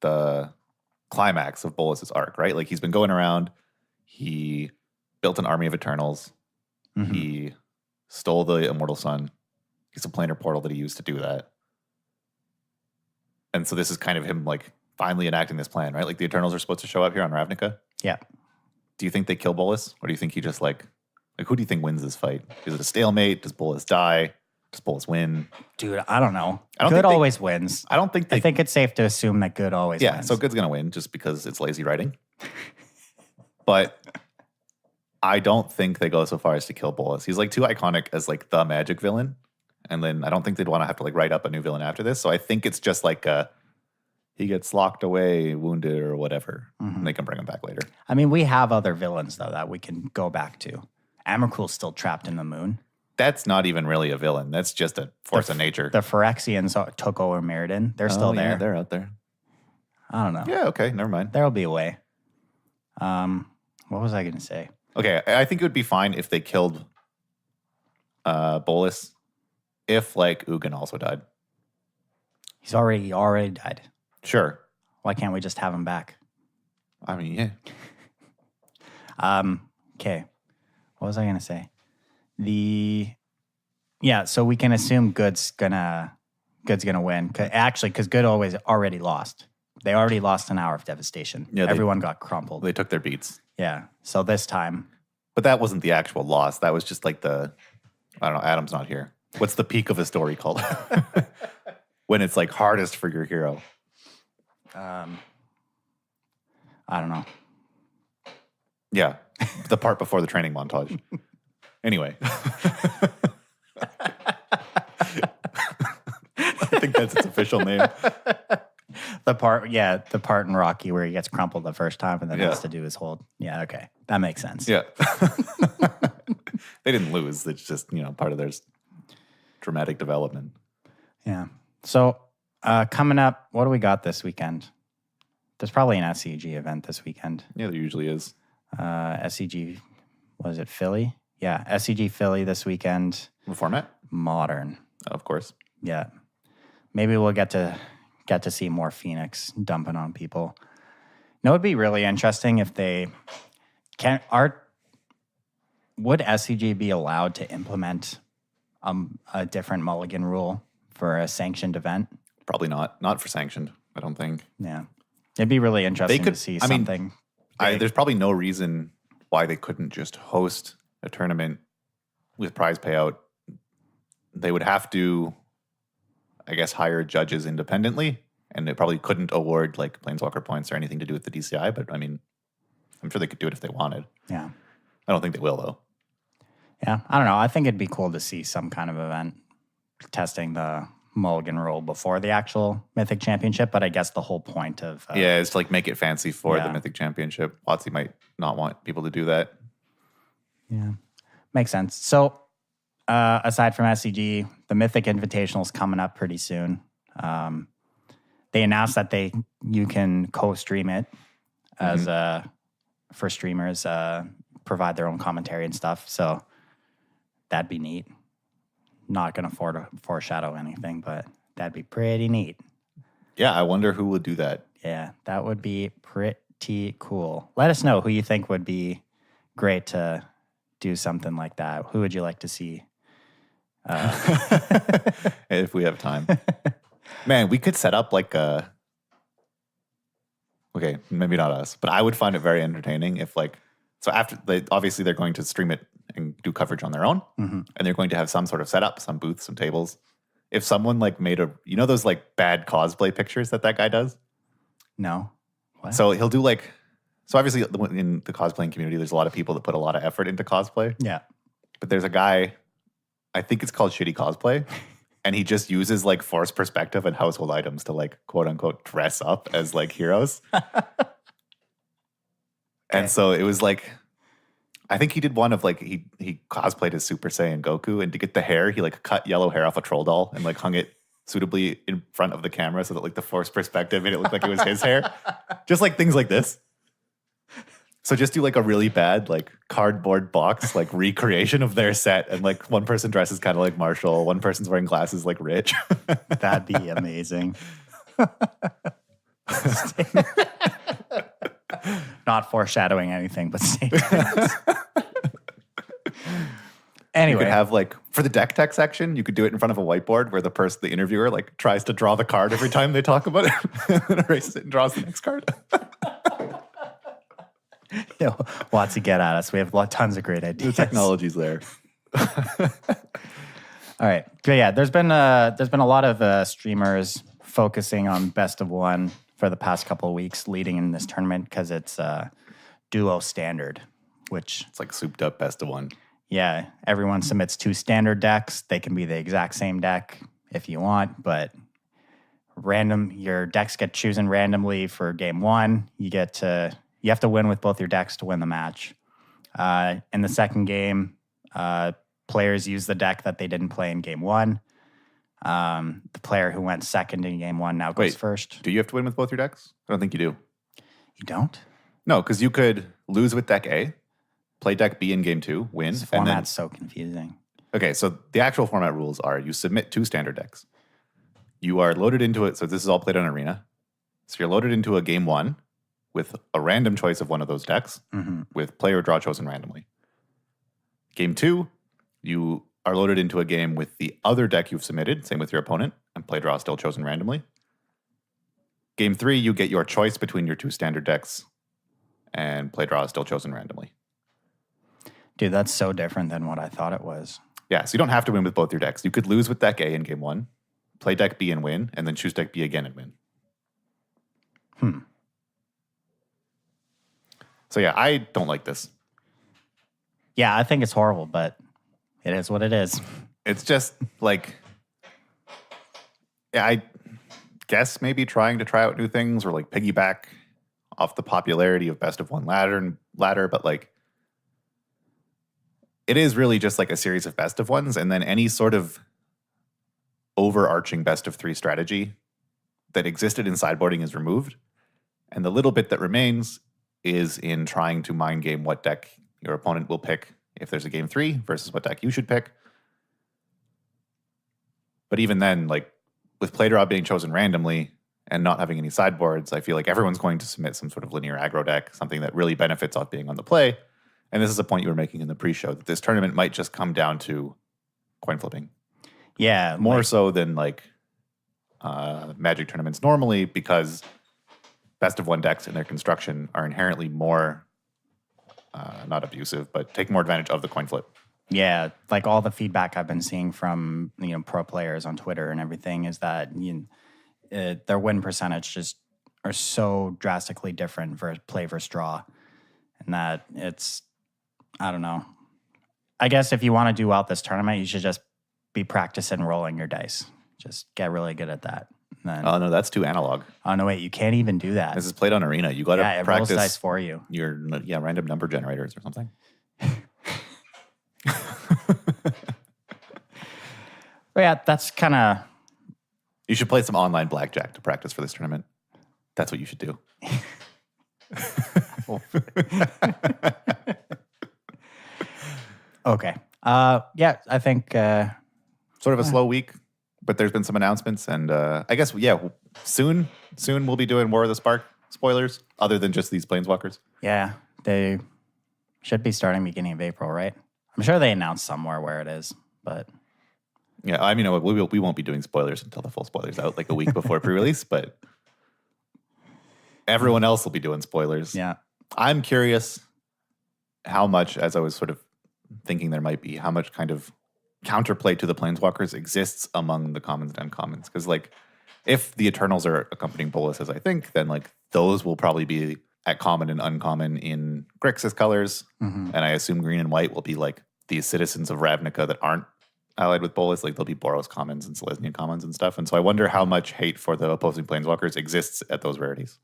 the climax of Bolas's arc, right? Like he's been going around. He built an army of Eternals. Mm-hmm. He stole the Immortal Sun. He's a planar portal that he used to do that. And so this is kind of him like finally enacting this plan, right? Like the Eternals are supposed to show up here on Ravnica. Yeah. Do you think they kill Bolas? Or do you think he just like who do you think wins this fight? Is it a stalemate? Does Bolas die? Does Bolas win? Dude, I don't know. Good always wins. I think it's safe to assume that good always wins. Yeah, so good's going to win just because it's lazy writing. But I don't think they go so far as to kill Bolas. He's like too iconic as like the magic villain. And then I don't think they'd want to have to like write up a new villain after this. So I think it's just like he gets locked away, wounded, or whatever. Mm-hmm. And they can bring him back later. I mean, we have other villains, though, that we can go back to. Amarkul's still trapped in the moon. That's not even really a villain. That's just a force of nature. The Phyrexians took over Mirrodin. They're still there. Yeah, they're out there. I don't know. Yeah, okay, never mind. There'll be a way. What was I going to say? Okay, I think it would be fine if they killed Bolas if, like, Ugin also died. He's already died. Sure. Why can't we just have him back? I mean, yeah. Okay. What was I going to say? So we can assume Good's gonna win. Because Good already lost. They already lost an hour of devastation. Yeah, everyone got crumpled. They took their beats. Yeah. So this time, but that wasn't the actual loss. That was just like I don't know. Adam's not here. What's the peak of a story called? When it's like hardest for your hero. I don't know. Yeah, the part before the training montage. Anyway. I think that's its official name. The part in Rocky where he gets crumpled the first time and then has to do his hold. Yeah, okay. That makes sense. Yeah. They didn't lose. It's just, part of their dramatic development. Yeah. So coming up, what do we got this weekend? There's probably an SCG event this weekend. Yeah, there usually is. SCG, was it Philly? Yeah, SCG Philly this weekend. What format? Modern. Of course. Yeah. Maybe we'll get to see more Phoenix dumping on people. It would be really interesting if they would SCG be allowed to implement a different mulligan rule for a sanctioned event? Probably not. Not for sanctioned, I don't think. Yeah. It'd be really interesting to see something. There's probably no reason why they couldn't just host a tournament with prize payout. They would have to, I guess, hire judges independently, and they probably couldn't award like Planeswalker points or anything to do with the DCI. But I mean, I'm sure they could do it if they wanted. Yeah. I don't think they will, though. Yeah. I don't know. I think it'd be cool to see some kind of event testing the mulligan rule before the actual Mythic Championship. But I guess the whole point of... is to like make it fancy for the Mythic Championship. WotC might not want people to do that. Yeah. Makes sense. So aside from SCG, the Mythic Invitational is coming up pretty soon. They announced that you can co-stream it as for streamers, provide their own commentary and stuff. So that'd be neat. Not going to foreshadow anything, but that'd be pretty neat. Yeah, I wonder who would do that. Yeah, that would be pretty cool. Let us know who you think would be great to do something like that. Who would you like to see? If we have time. Man, we could set up like a... Okay, maybe not us, but I would find it very entertaining if like... So after obviously they're going to stream it and do coverage on their own, and they're going to have some sort of setup, some booths, some tables. If someone like made those like bad cosplay pictures that guy does? No. What? So he'll do like... So obviously in the cosplaying community, there's a lot of people that put a lot of effort into cosplay. Yeah. But there's a guy, I think it's called Shitty Cosplay, and he just uses like forced perspective and household items to like quote unquote dress up as like heroes. And so it was like, I think he did one of like, he cosplayed as Super Saiyan Goku, and to get the hair, he like cut yellow hair off a troll doll and like hung it suitably in front of the camera so that like the forced perspective made it look like it was his hair. Just like things like this. So just do like a really bad like cardboard box like recreation of their set, and like one person dresses kind of like Marshall, one person's wearing glasses like Rich. That'd be amazing. Not foreshadowing anything, but statements. Anyway, you could have like for the deck tech section, you could do it in front of a whiteboard where the interviewer like tries to draw the card every time they talk about it, and then erases it and draws the next card. WotC, get at us. We have tons of great ideas. The technology's there. All right. But yeah, there's been a lot of streamers focusing on best of one for the past couple of weeks leading in this tournament because it's duo standard, which it's like souped up best of one. Yeah, everyone submits 2 standard decks. They can be the exact same deck if you want, but your decks get chosen randomly for game 1. You have to win with both your decks to win the match. In the second game, players use the deck that they didn't play in game 1. The player who went second in game 1 now goes first. Do you have to win with both your decks? I don't think you do. You don't? No, because you could lose with deck A, play deck B in game 2, win. This format's so confusing. Okay, so the actual format rules are you submit 2 standard decks. You are loaded into it. So this is all played on Arena. So you're loaded into a game 1 with a random choice of one of those decks with play or draw chosen randomly. Game 2, you are loaded into a game with the other deck you've submitted, same with your opponent, and play draw still chosen randomly. Game 3, you get your choice between your 2 standard decks, and play draw is still chosen randomly. Dude, that's so different than what I thought it was. Yeah, so you don't have to win with both your decks. You could lose with deck A in game 1, play deck B and win, and then choose deck B again and win. So yeah, I don't like this. Yeah, I think it's horrible, but it is what it is. It's just like, yeah, guess maybe trying to try out new things or like piggyback off the popularity of best of one ladder, but like it is really just like a series of best of ones, and then any sort of overarching best of 3 strategy that existed in sideboarding is removed. And the little bit that remains is in trying to mind game what deck your opponent will pick if there's a game 3 versus what deck you should pick. But even then, like with play draw being chosen randomly and not having any sideboards, I feel like everyone's going to submit some sort of linear aggro deck, something that really benefits off being on the play. And this is a point you were making in the pre-show, that this tournament might just come down to coin flipping. Yeah. More so than like Magic tournaments normally, because best of one decks in their construction are inherently more, not abusive, but take more advantage of the coin flip. Yeah, like all the feedback I've been seeing from pro players on Twitter and everything is that their win percentage just are so drastically different for play versus draw, and that it's, I don't know. I guess if you want to do well this tournament, you should just be practicing rolling your dice. Just get really good at that. Then, oh no, that's too analog. Oh no, wait, you can't even do that. This is played on Arena. You got to it practice rolls dice for you. Your random number generators or something. But yeah, that's kind of. You should play some online blackjack to practice for this tournament. That's what you should do. Okay. Yeah, I think sort of a slow week, but there's been some announcements, and I guess soon we'll be doing War of the Spark spoilers, other than just these Planeswalkers. Yeah, they should be starting beginning of April, right? I'm sure they announced somewhere where it is, but yeah, I mean, we won't be doing spoilers until the full spoilers out, like a week before pre-release, but everyone else will be doing spoilers. Yeah, I'm curious how much, as I was sort of thinking there might be, how much kind of counterplay to the Planeswalkers exists among the commons and uncommons. Because like, if the Eternals are accompanying Bolas, as I think, then like those will probably be at common and uncommon in Grixis colors. Mm-hmm. And I assume green and white will be like these citizens of Ravnica that aren't allied with Bolas. Like they'll be Boros commons and Selesnya commons and stuff. And so I wonder how much hate for the opposing Planeswalkers exists at those rarities.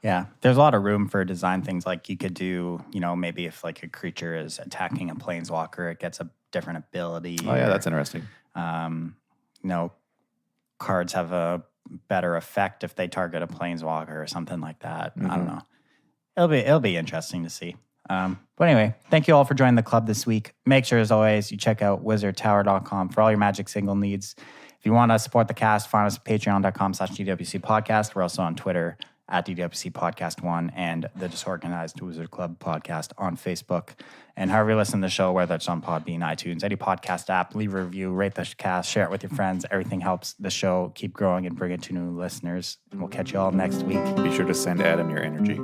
Yeah, there's a lot of room for design things. Like you could do, maybe if like a creature is attacking a Planeswalker, it gets a different ability. Oh yeah, that's interesting. Cards have a better effect if they target a Planeswalker or something like that. Mm-hmm. I don't know. It'll be interesting to see. But anyway, thank you all for joining the club this week. Make sure, as always, you check out wizardtower.com for all your Magic single needs. If you want to support the cast, find us at patreon.com/DWC Podcast. We're also on Twitter at DWC Podcast 1 and the Disorganized Wizard Club Podcast on Facebook. And however you listen to the show, whether it's on Podbean, iTunes, any podcast app, leave a review, rate the cast, share it with your friends. Everything helps the show keep growing and bring it to new listeners. And we'll catch you all next week. Be sure to send Adam your energy.